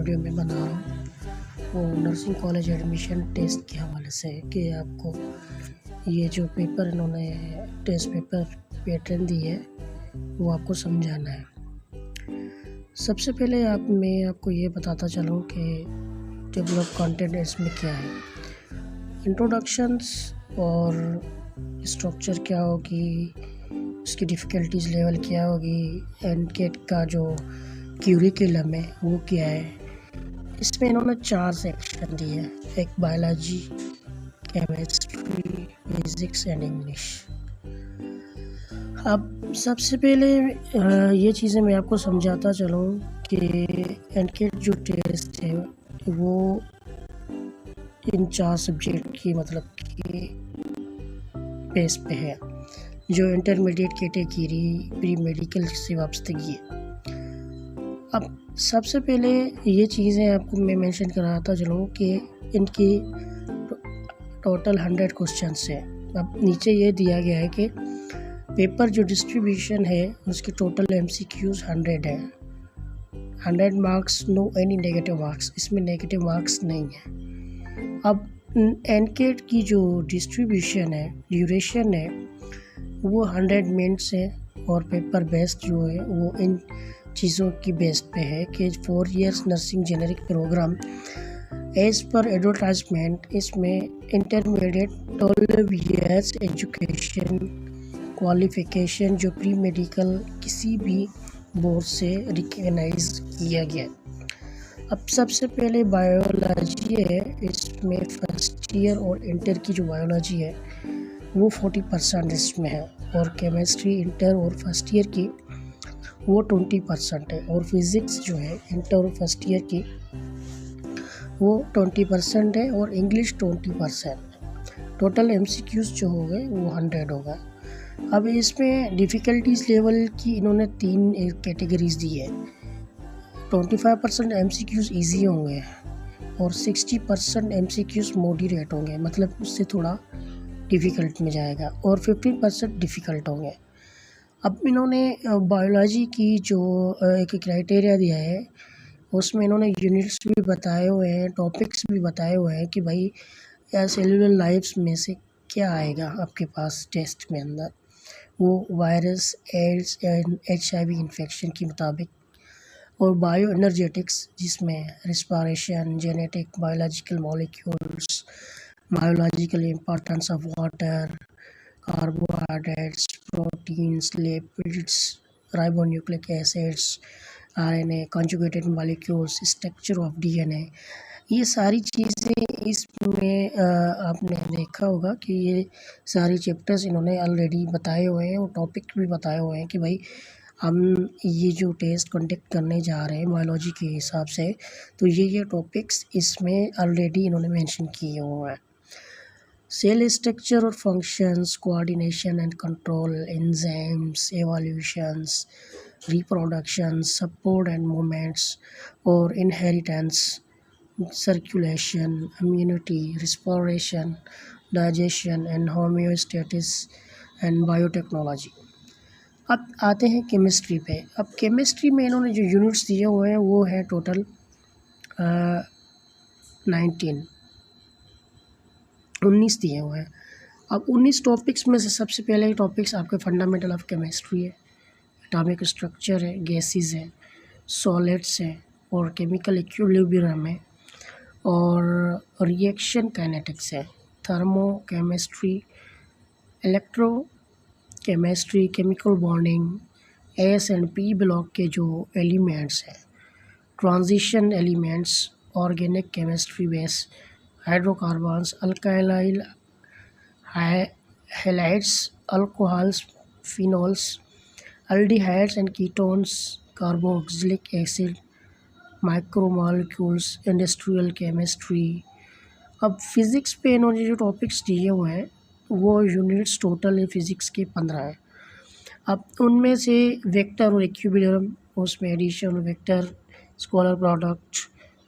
Video में बना रहा हूँ वो नर्सिंग कॉलेज एडमिशन टेस्ट के हवाले से है कि आपको ये जो पेपर इन्होंने टेस्ट पेपर पैटर्न दी है वो आपको समझाना है। सबसे पहले मैं आपको ये बताता चलूँ कि डेवलप कंटेंट इसमें क्या है। इंट्रोडक्शंस और स्ट्रक्चर क्या होगी, उसकी डिफ़िकल्टीज लेवल क्या होगी, एनकेट का जो क्यूरिकुलम है वो क्या है। इसमें इन्होंने 4 सेक्शन दिए हैं, एक biology, chemistry, physics and English. अब सबसे पहले ये चीज़ें मैं आपको समझाता चलूँ कि एनकेट जो टेस्ट है वो इन 4 सब्जेक्ट की कि बेस पे है, जो इंटरमीडिएट कैटेगरी प्री मेडिकल से वाबस्तगी है। अब सबसे पहले ये चीज़ें आपको मैं मेंशन कराता चलूँ कि इनकी टोटल 100 क्वेश्चंस है। अब नीचे ये दिया गया है कि पेपर जो डिस्ट्रीब्यूशन है उसके टोटल MCQs 100 है। 100 marks, no any negative marks, इसमें नेगेटिव मार्क्स नहीं है। अब एनकेट की जो डिस्ट्रीब्यूशन है, ड्यूरेशन है, वो 100 मिनट्स है और पेपर बेस्ड जो है वो इन चीज़ों की बेस पे है कि 4 years nursing generic program as per advertisement, इसमें इंटरमीडिएट 12 इयर्स एजुकेशन क्वालिफिकेशन जो प्री मेडिकल किसी भी बोर्ड से रिकग्नाइज किया गया। अब सबसे पहले बायोलॉजी है, इसमें फर्स्ट ईयर और इंटर की जो बायोलॉजी है वो 40% इसमें है, और केमिस्ट्री इंटर और फर्स्ट ईयर की वो 20% है, और फिज़िक्स जो है इंटर और फर्स्ट ईयर की वो 20% है, और इंग्लिश 20%। टोटल MCQs जो हो गए वो 100 होगा। अब इसमें डिफ़िकल्टीज लेवल की इन्होंने 3 कैटेगरीज दी है। 25% MCQs ईजी होंगे और 60% MCQs मॉडरेट होंगे, मतलब उससे थोड़ा डिफ़िकल्ट में जाएगा, और 15% डिफ़िकल्ट होंगे। अब इन्होंने बायोलॉजी की जो एक क्राइटेरिया दिया है उसमें इन्होंने यूनिट्स भी बताए हुए हैं, टॉपिक्स भी बताए हुए हैं कि भाई सेलुलर लाइफ्स में से क्या आएगा आपके पास टेस्ट में अंदर, वो virus, AIDS and HIV infection के मुताबिक, और बायो एनर्जेटिक्स जिसमें respiration, genetic, biological molecules, biological importance of water, carbohydrates, proteins, lipids, ribonucleic acids, RNA, conjugated molecules, structure of DNA, ये सारी चीज़ें इसमें आपने देखा होगा कि ये सारी चैप्टर्स इन्होंने ऑलरेडी बताए हुए हैं, और टॉपिक भी बताए हुए हैं कि भाई हम ये जो टेस्ट कंडक्ट करने जा रहे हैं बायोलॉजी के हिसाब से, तो ये टॉपिक्स इसमें ऑलरेडी इन्होंने मेंशन किए हुए हैं। सेल स्ट्रक्चर और functions, coordination and control, enzymes, evolutions, reproduction, support and movements, और inheritance, circulation, immunity, respiration, digestion and homeostasis and biotechnology. अब आते हैं केमिस्ट्री पे। अब केमिस्ट्री में इन्होंने जो यूनिट्स दिए हुए हैं वो है टोटल 19 दिए हुए हैं। अब 19 टॉपिक्स में से सबसे पहले टॉपिक्स आपके फंडामेंटल ऑफ केमिस्ट्री है, एटॉमिक स्ट्रक्चर है, गैसेस है, सॉलिड्स है, और केमिकल इक्विलिब्रियम है, और रिएक्शन काइनेटिक्स है, thermochemistry, electrochemistry, chemical bonding, S&P block के जो एलिमेंट्स हैं, transition elements, organic chemistry base, hydrocarbons, alkyl halides, alcohols, phenols, aldehydes and ketones, carboxylic acid, micromolecules, industrial chemistry. अब physics पे इन्होंने जो टॉपिक्स दिए हुए हैं वो यूनिट्स टोटल है फ़िज़िक्स के 15 हैं। अब उनमें से वेक्टर और इक्विलिब्रियम, उसमें addition, vector, scalar product,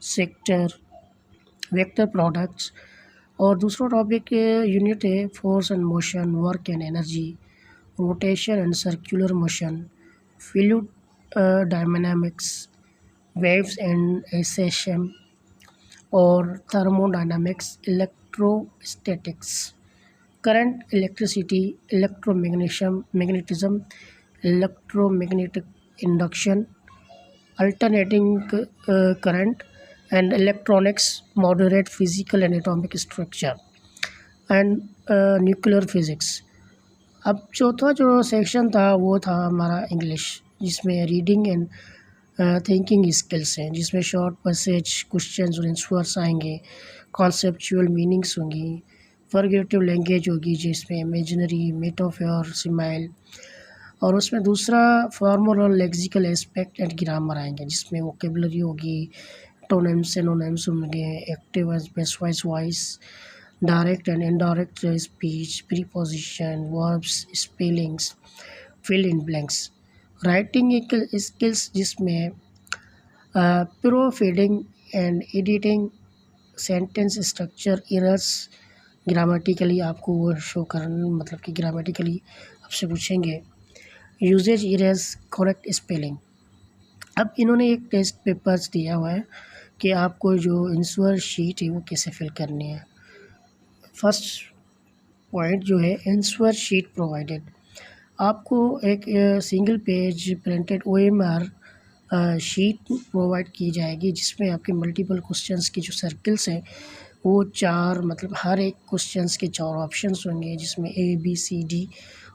sector, vector products, और दूसरा टॉपिक यूनिट है force and motion, work and energy, rotation and circular motion, fluid dynamics, waves and SHM, or thermodynamics, electrostatics, current, electricity, magnetism, electromagnetic induction, alternating current, and electronics, moderate physical and atomic structure, and nuclear physics. अब चौथा जो section था वो था हमारा English, जिसमें reading and thinking skills हैं, जिसमें शॉर्ट पैसेज क्वेश्चंस और आंसर्स आएंगे, कॉन्सेप्चुअल मीनिंग्स होंगी, फॉरगेटिव लैंग्वेज होगी जिसमें इमेजिनरी, मेटाफोर, सिमाइल, और उसमें दूसरा फॉर्मल और लेक्सिकल एस्पेक्ट एंड ग्रामर आएंगे, जिसमें वोकेबलरी होगी, टोनेम्स सिनोनिम्स होंगे, active and passive voice, direct and indirect speech, preposition, verbs, spellings, fill in blanks, writing skills जिसमें proofreading and editing, sentence structure, errors, grammatically आपको वो show करना, मतलब कि ग्रामेटिकली आपसे पूछेंगे, यूजेज, एरर्स, करेक्ट स्पेलिंग। अब इन्होंने एक टेस्ट पेपर्स दिया हुआ है कि आपको जो आंसर शीट है वो कैसे फिल करनी है। फर्स्ट पॉइंट जो है, आंसर शीट प्रोवाइडेड, आपको एक single page printed OMR sheet provide की जाएगी, जिसमें आपके मल्टीपल क्वेश्चंस के जो सर्कल्स हैं वो 4, मतलब हर एक क्वेश्चंस के 4 ऑप्शंस होंगे, जिसमें A, B, C, D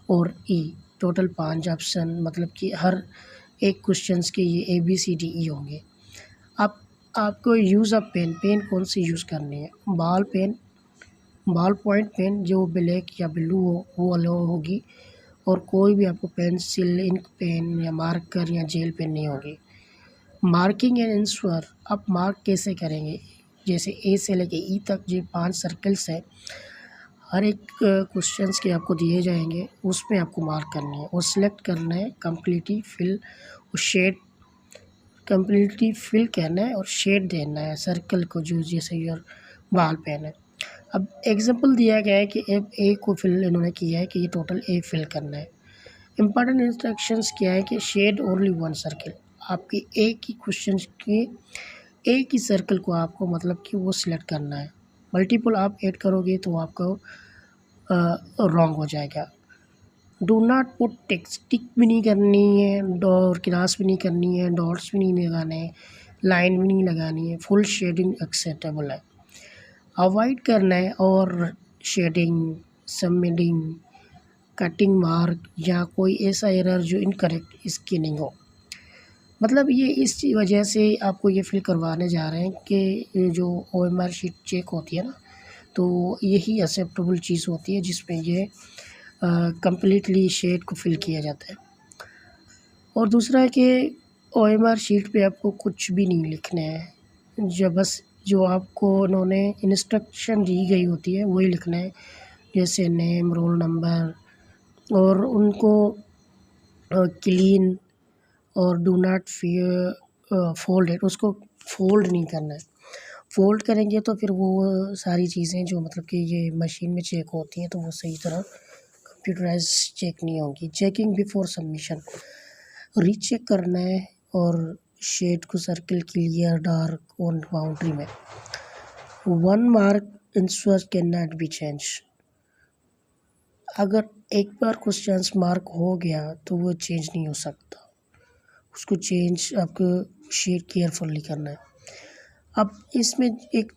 और E, टोटल 5 ऑप्शन, मतलब कि हर एक क्वेश्चंस के ये A, B, C, D, E होंगे। अब आपको यूज़ ऑफ पेन कौन सी यूज़ करनी है, बॉल पॉइंट पेन जो ब्लैक या ब्लू हो वो अलो होगी, और कोई भी आपको पेंसिल, इंक पेन या मार्कर या जेल पेन नहीं होगी। मार्किंग एंड आंसर, आप मार्क कैसे करेंगे, जैसे A से लेके E तक जो 5 सर्कल्स है, हर एक क्वेश्चंस के आपको दिए जाएंगे, उसमें आपको मार्क करनी है और सिलेक्ट करना है, कम्प्लीटली फिल और शेड, कम्प्लीटली फिल करना है और शेड देना है सर्कल को, जो जैसे योर बाल पेन है। अब एग्जांपल दिया गया है कि ए को फिल इन्होंने किया है कि ये टोटल A फिल करना है। इम्पॉर्टेंट इंस्ट्रक्शंस क्या है कि शेड ओनली 1 सर्कल, आपकी एक ही क्वेश्चन के एक ही सर्कल को आपको, मतलब कि वो सिलेक्ट करना है, मल्टीपल आप ऐड करोगे तो आपको रॉन्ग हो जाएगा। डू नॉट पुट टिक भी नहीं करनी है, और क्रॉस भी नहीं करनी है, डॉट्स भी नहीं लगाने, लाइन भी नहीं लगानी है, फुल शेडिंग एक्सेप्टेबल है। अवॉइड करना है और शेडिंग, सबमिटिंग, कटिंग मार्क या कोई ऐसा एरर जो इनकरेक्ट स्कैनिंग हो। मतलब ये इस वजह से आपको ये फिल करवाने जा रहे हैं कि जो OMR शीट चेक होती है ना, तो यही एक्सेप्टेबल चीज़ होती है जिसमें ये कम्प्लीटली शेड को फिल किया जाता है। और दूसरा है कि OMR शीट पे आपको कुछ भी नहीं लिखना है, बस जो आपको उन्होंने इंस्ट्रक्शन दी गई होती है वही लिखना है, जैसे नेम, रोल नंबर, और उनको क्लीन और डू नॉट फोल्ड इट, उसको फोल्ड नहीं करना है। फोल्ड करेंगे तो फिर वो सारी चीज़ें जो, मतलब कि ये मशीन में चेक होती हैं, तो वो सही तरह कंप्यूटराइज चेक नहीं होगी। चेकिंग बिफोर सबमिशन, रीचेक करना है, और शेड को circle clear, dark on boundary में। 1 mark answer can not be change, अगर एक बार क्वेश्चन मार्क हो गया तो वो चेंज नहीं हो सकता, उसको चेंज आपको शेड केयरफुली करना है। अब इसमें एक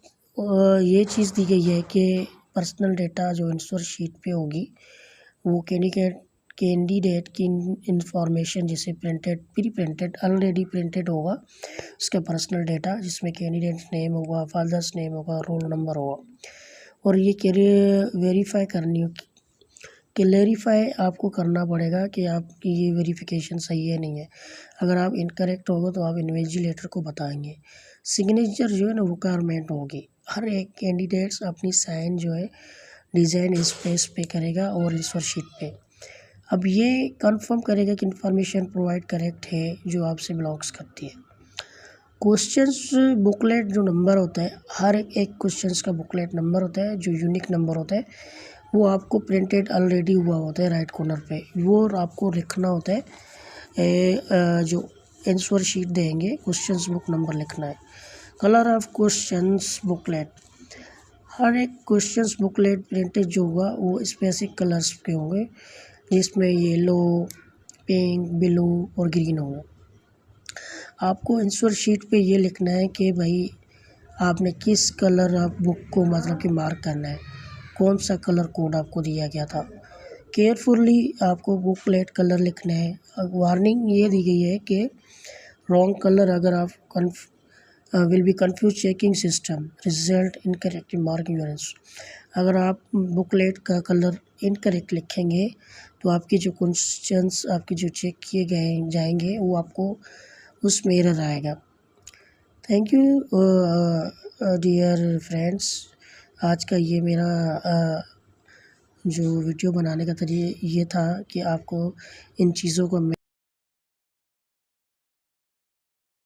ये चीज़ दी गई है कि पर्सनल डेटा जो आंसर शीट पे होगी वो कैंडिडेट की इंफॉर्मेशन, जैसे प्री प्रिंटेड, ऑलरेडी प्रिंटेड होगा उसका पर्सनल डेटा, जिसमें कैंडिडेट नेम होगा, फादर्स नेम होगा, रोल नंबर होगा, और ये वेरीफाई करनी होगी, क्लेरिफाई आपको करना पड़ेगा कि आपकी ये वेरिफिकेशन सही है नहीं है। अगर आप इनकरेक्ट होगा तो आप इन्विजिलेटर को बताएंगे। सिग्नेचर जो है ना रिक्वायरमेंट होगी, हर एक कैंडिडेट्स अपनी साइन जो है डिज़ाइन स्पेस पे करेगा और आंसर शीट पे। अब ये कंफर्म करेगा कि इन्फॉर्मेशन प्रोवाइड करेक्ट है जो आपसे ब्लॉक्स करती है। क्वेश्चंस बुकलेट जो नंबर होता है, हर एक क्वेश्चंस का बुकलेट नंबर होता है जो यूनिक नंबर होता है, वो आपको प्रिंटेड ऑलरेडी हुआ होता है राइट कॉर्नर पे, वो आपको लिखना होता है जो आंसर शीट देंगे, क्वेश्चंस बुक नंबर लिखना है। कलर ऑफ क्वेश्चंस बुकलेट, हर एक क्वेश्चंस बुकलेट प्रिंटेड जो होगा वो स्पेसिफिक कलर्स के होंगे, जिसमें येलो, पिंक, ब्लू और ग्रीन होगा। आपको आंसर शीट पे ये लिखना है कि भाई आपने किस कलर आप बुक को मतलब कि मार्क करना है, कौन सा कलर कोड आपको दिया गया था। केयरफुली आपको बुकलेट कलर लिखना है। वार्निंग ये दी गई है कि रॉन्ग कलर अगर आप will be confuse checking system, result incorrect marking your answer. अगर आप बुकलेट का कलर इनकरेक्ट लिखेंगे तो आपके जो क्वेश्चंस आपके जो चेक किए गए जाएंगे वो आपको उसमें एरर आएगा। थैंक यू डियर फ्रेंड्स, आज का ये मेरा जो वीडियो बनाने का तरीका ये था कि आपको इन चीज़ों को